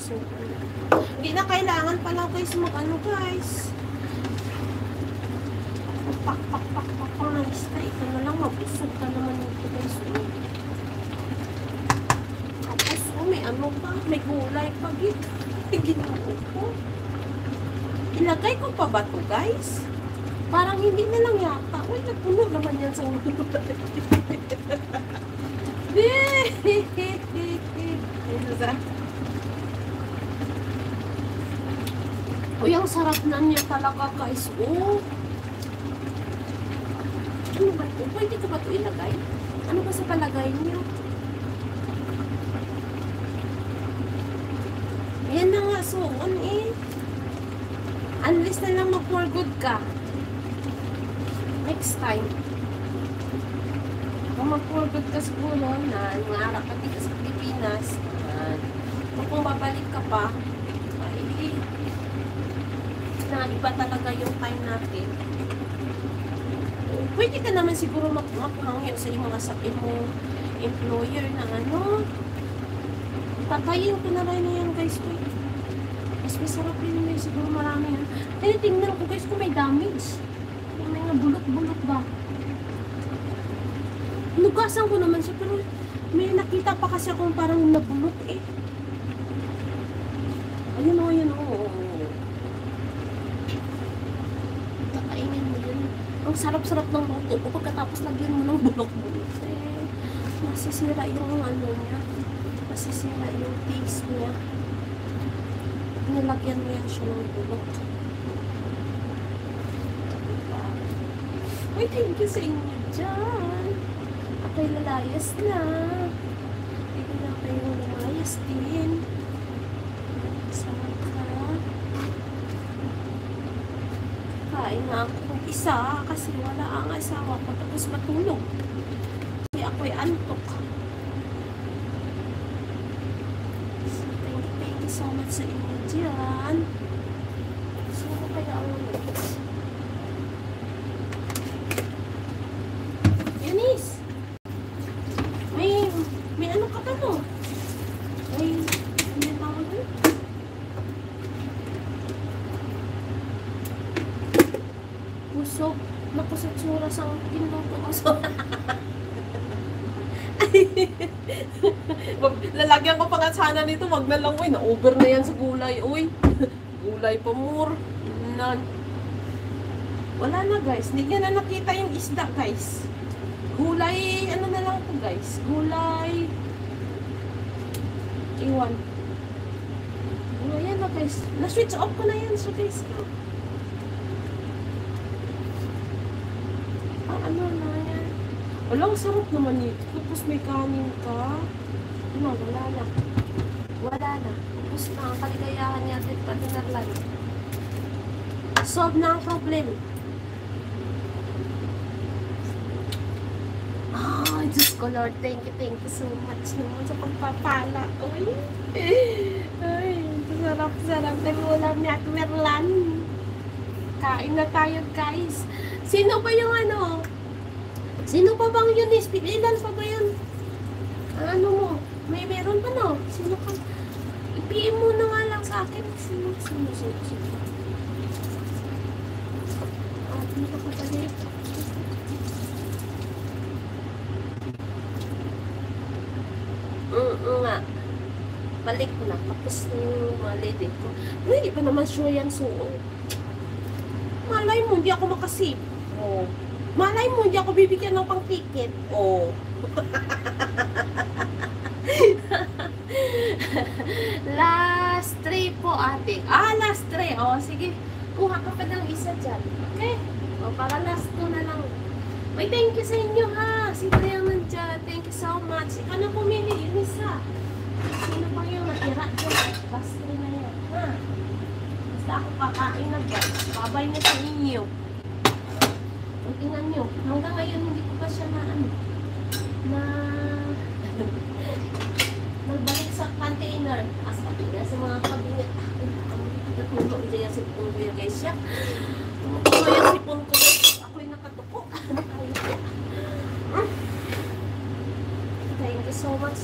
So, hindi na kailangan pala guys mag-ano guys. Pak ng ista. Ito na lang, mabusog ka naman ito guys. Tapos, may ano pa, may gulay pa gito. Ginoo ko. Ilagay ko pa ba to guys? Parang hindi na lang yata. Uy, nagpuno naman yan sa ulo. Uy, ang sarap na niya talaga guys. Oh. Ano ba ito? Pwede ko ba ito ilagay? Ano ba sa palagay niyo? Ayan na nga. So, unless na lang mag-for good ka. Next time. Kung mag-for good ka siguro na nangarap ka dito sa Pilipinas, kung babalik ka pa, ay na iba talaga yung time natin. Pwede ka naman siguro maghangin sa mga sabi mo employer na ano. Patayin ko na rin yan guys. Mas masarap rin yun. Siguro marami yan. Tinitingnan ko guys kung may damage. Kung may nga bulot-bulot ba. Nugasan ko naman siya pero may nakita pa kasi akong parang nabulot eh. Ayun o, ayun o. Kakainin mo yun. Ang sarap-sarap ng luto ko pagkatapos lagyan mo ng bulok-bulot eh. Masisira yung ano niya. Masisira yung taste niya. Nilagyan mo yan siya ng bulok. Uy, thank you sa inyo dyan. Ako'y lalayas na. Hindi na kayong lalayas din. Sarap ka. Kain na ako ng isa kasi wala ang asawa ko tapos matulog. Kasi ako'y antok. Thank you so much sa inyo dyan. So, kaya ang Eunice! May ano ka ba no? May tawag doon? Pusok. Nakusat sura sa pinuto ko. Lalagyan ko pa nga sana nito. Wag na lang. Uy, na-over na yan sa gulay. Uy, gulay pa more. Wala na guys. Hindi niya na nakita yung isda guys. Gulay, ano na lang po guys. Gulay. Iwan. Oh, yan na guys. Na-switch off ko na yan. So guys. Ano na yan. Walang sarap naman ito. Tapos may kanin ka. Ano, wala na. Wala na. Tapos na ang kaligayahan niya at patinarlan. Solve na ang problem. Oh, Diyos ko Lord. Thank you so much naman sa pagpapala. Ay, sarap-sarap. Nag-ulam niya at Merlan. Kain na tayo guys. Sino ba yung ano? Sino pa bang yun? Ilan pa ba yun? Ano mo? Meron pa no? Sino ka? I-PM mo na nga lang sa akin. Sino? Dito ka pa dito. Nga. Balik ko na. Tapos yung malidit ko. Pero hindi pa naman sure yan suong. Malay mo, hindi ako makasip. Oh. Malay mo, hindi ako bibigyan ng pang-ticket. Oh. Last 3 po, ate. Last 3. Oh, sige. Kuha ka pa ng isa dyan. Okay? O, para last 2 na lang. May thank you sa inyo, ha. Sino yung nandyan? Thank you so much. Ikaw na pumili. Yung isa. Sino pang yung natira dyan? Last 3 na yan, ha. Basta ako kakain na dyan. Babay na sa inyo. Tingnan nyo, hanggang ngayon hindi ko pa siya nagbalik sa container. As patigil sa mga kabinet. Natulog dyan yung sipon ko yun guys siya. Ito yung sipon ko guys. Ako'y nakatuko. Thank you so much.